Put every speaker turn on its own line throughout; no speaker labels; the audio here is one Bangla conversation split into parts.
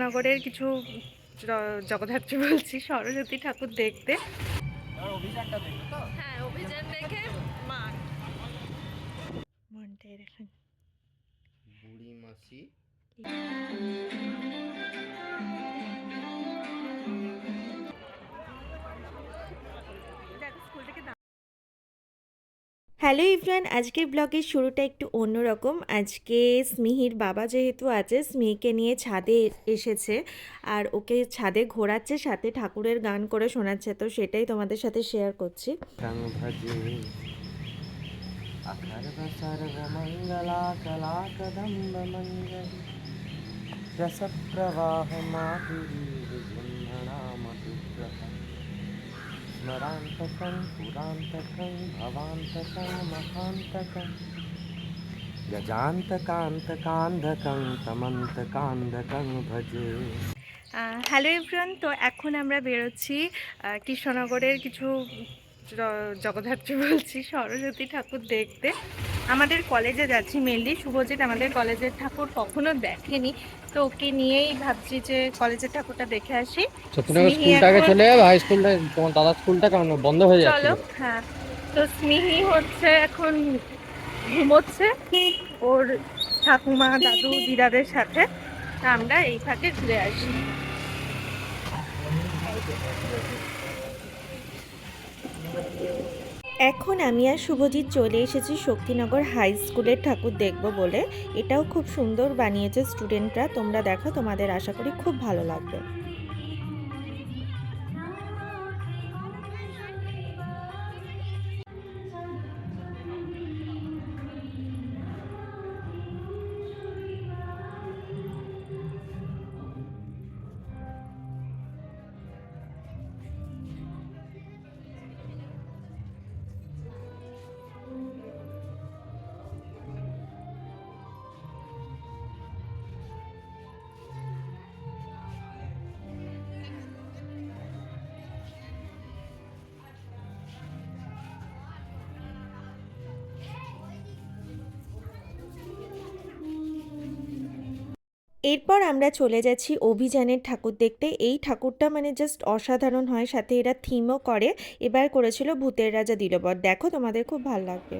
কৃষ্ণনগরের কিছু জগদ্ধাত্রী বলছি সরস্বতী ঠাকুর দেখতে।
অভিযানটা দেখো তো।
হ্যাঁ, অভিযান দেখে মনটাই দেখেন
বুড়ি মাসি
স্কুল থেকে।
হ্যালো এভরিওয়ান, আজকের ব্লগের শুরুটা একটু অন্যরকম। আজকে স্মিহির বাবা যেহেতু আছে, স্মিহিকে নিয়ে ছাদে এসেছে আর ওকে ছাদে ঘোরাচ্ছে, সাথে ঠাকুরের গান করে শোনাচ্ছে, তো সেটাই তোমাদের সাথে শেয়ার করছি।
स्मरान्तकं पुरान्तकं भवान्तकं महान्तकं गजान्तकान्तकान्धकं तमन्तकान्धकं भजे।
হ্যালো এভরিওয়ান, তো এখন আমরা বেরোচ্ছি কৃষ্ণনগরের কিছু জগদ্ধাত্রী বলছি সরস্বতী ঠাকুর দেখতে। আমাদের কলেজে যাচ্ছি মেনলি। শুভজিৎ আমাদের কলেজের ঠাকুর কখনো দেখেনি, তো ওকে নিয়েই ভাবছি যে কলেজের ঠাকুরটা দেখে আসি।
স্কুলটাকে চলে যাবে, হাই স্কুলটা তোমার দাদার স্কুলটা কারণ বন্ধ হয়ে যাচ্ছে।
চলো। হ্যাঁ, তো স্মিহি হচ্ছে এখন ঘুমোচ্ছে ওর ঠাকুমা দাদু দিদাদের সাথে। আমরা এই ফাঁকে ঘুরে আসি।
এখন আমি আর শুভজিৎ চলে এসেছি শক্তিনগর হাই স্কুলের ঠাকুর দেখব বলে। এটাও খুব সুন্দর বানিয়েছে স্টুডেন্টরা, তোমরা দেখো, তোমাদের আশা করি খুব ভালো লাগবে। এরপর আমরা চলে যাচ্ছি অভিযানের ঠাকুর দেখতে। এই ঠাকুরটা মানে জাস্ট অসাধারণ হয়, সাথে এরা থিমও করে। এবার করেছিল ভূতের রাজা দিল বর, দেখো তোমাদের খুব ভালো লাগবে।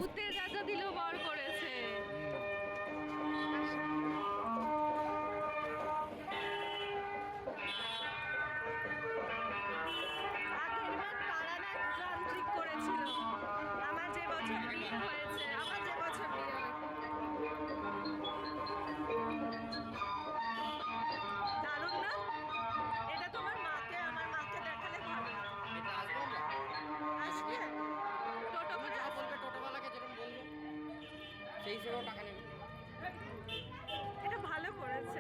এটা ভালো করেছে।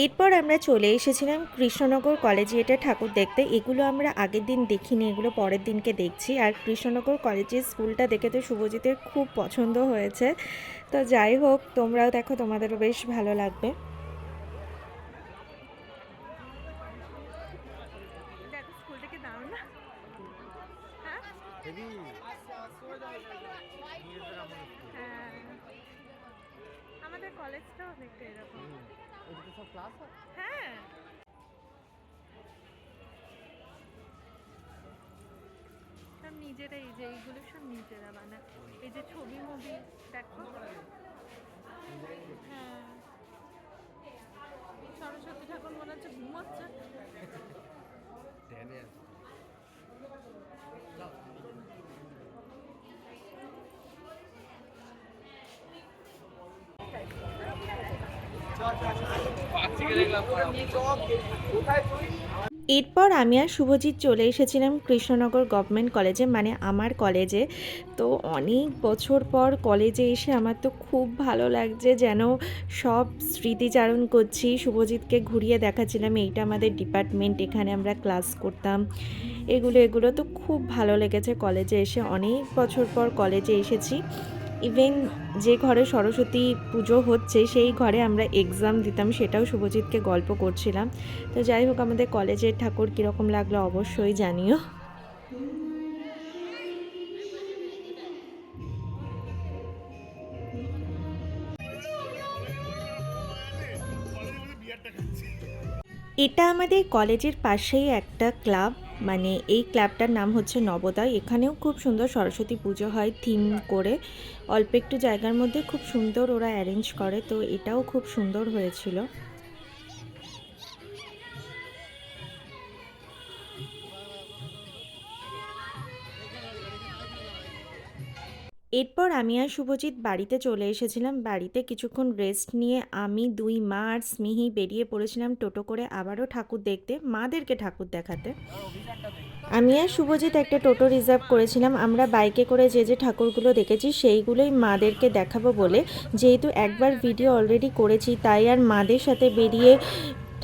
এরপর আমরা চলে এসেছিলাম কৃষ্ণনগর কলেজে এটা ঠাকুর দেখতে। এগুলো আমরা আগের দিন দেখিনি, এগুলো পরের দিনকে দেখছি। আর কৃষ্ণনগর কলেজের স্কুলটা দেখে তো শুভজিতের খুব পছন্দ হয়েছে। তো যাই হোক, তোমরাও দেখো, তোমাদেরও বেশ ভালো লাগবে।
স্কুল থেকে দারুণ না? হ্যাঁ, আমাদের কলেজটাও দেখতে এরকম। হ্যাঁ, সব নিজেরাই, যে এইগুলো সব নিজেরা বানায়। এই যে ছবি মুভি দেখো। হ্যাঁ, সরস্বতী ঠাকুর মনে হচ্ছে ঘুমোচ্ছে।
এরপর আমি আর শুভজিৎ চলে এসেছিলাম কৃষ্ণনগর গভর্নমেন্ট কলেজে, মানে আমার কলেজে। তো অনেক বছর পর কলেজে এসে আমার তো খুব ভালো লাগছে, যেন সব স্মৃতিচারণ করছি। শুভজিৎকে ঘুরিয়ে দেখাচ্ছিলাম এইটা আমাদের ডিপার্টমেন্ট, এখানে আমরা ক্লাস করতাম, এগুলো তো খুব ভালো লেগেছে কলেজে এসে। অনেক বছর পর কলেজে এসেছি। ইভেন যে ঘরে সরস্বতী পুজো হচ্ছে সেই ঘরে আমরা এক্সাম দিতাম, সেটাও শুভজিৎকে গল্প করছিলাম। তো যাই হোক, আমাদের কলেজের ঠাকুর কীরকম লাগলো অবশ্যই জানিও। এটা আমাদের কলেজের পাশেই একটা ক্লাব, মানে এই ক্লাবটার নাম হচ্ছে নবোদয়। এখানেও খুব সুন্দর সরস্বতী পুজো হয় থিম করে, অল্প একটু জায়গার মধ্যে খুব সুন্দর ওরা অ্যারেঞ্জ করে, তো এটাও খুব সুন্দর হয়েছিল। এরপর আমি আর শুভজিৎ বাড়িতে চলে এসেছিলাম। বাড়িতে কিছুক্ষণ রেস্ট নিয়ে আমি, দুই মা আর স্মিহি বেরিয়ে পড়েছিলাম টোটো করে আবারও ঠাকুর দেখতে, মাদেরকে ঠাকুর দেখাতে। আমি আর শুভজিৎ একটা টোটো রিজার্ভ করেছিলাম। আমরা বাইকে করে যে যে ঠাকুরগুলো দেখেছি সেইগুলোই মাদেরকে দেখাবো বলে, যেহেতু একবার ভিডিও অলরেডি করেছি তাই আর মাদের সাথে বেরিয়ে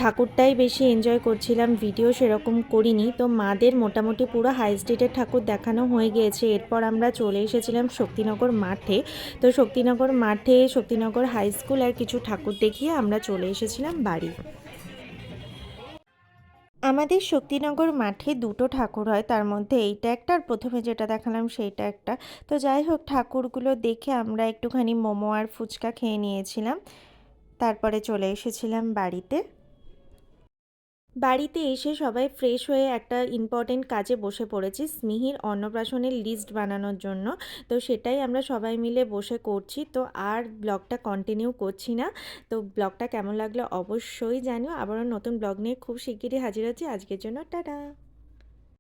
ঠাকুরটাই বেশি এনজয় করছিলাম, ভিডিও সেরকম করিনি। তো মাদের মোটামুটি পুরো হাই স্ট্রিটের ঠাকুর দেখানো হয়ে গিয়েছে। এরপর আমরা চলে এসেছিলাম শক্তিনগর মাঠে। তো শক্তিনগর মাঠে শক্তিনগর হাই স্কুল আর কিছু ঠাকুর দেখিয়ে আমরা চলে এসেছিলাম বাড়ি। আমাদের শক্তিনগর মাঠে দুটো ঠাকুর হয়, তার মধ্যে এইটা একটা আর প্রথমে যেটা দেখালাম সেইটা একটা। তো যাই হোক, ঠাকুরগুলো দেখে আমরা একটুখানি মোমো আর ফুচকা খেয়ে নিয়েছিলাম, তারপরে চলে এসেছিলাম বাড়িতে। বাড়িতে এসে সবাই ফ্রেশ হয়ে একটা ইম্পর্টেন্ট কাজে বসে পড়েছি, স্মিহির অন্নপ্রাশনের লিস্ট বানানোর জন্য। তো সেটাই আমরা সবাই মিলে বসে করছি। তো আর ব্লগটা কন্টিনিউ করছি না। তো ব্লগটা কেমন লাগলো অবশ্যই জানিও। আবারও নতুন ব্লগ নিয়ে খুব শিগগিরই হাজির হচ্ছি। আজকের জন্য টাটা।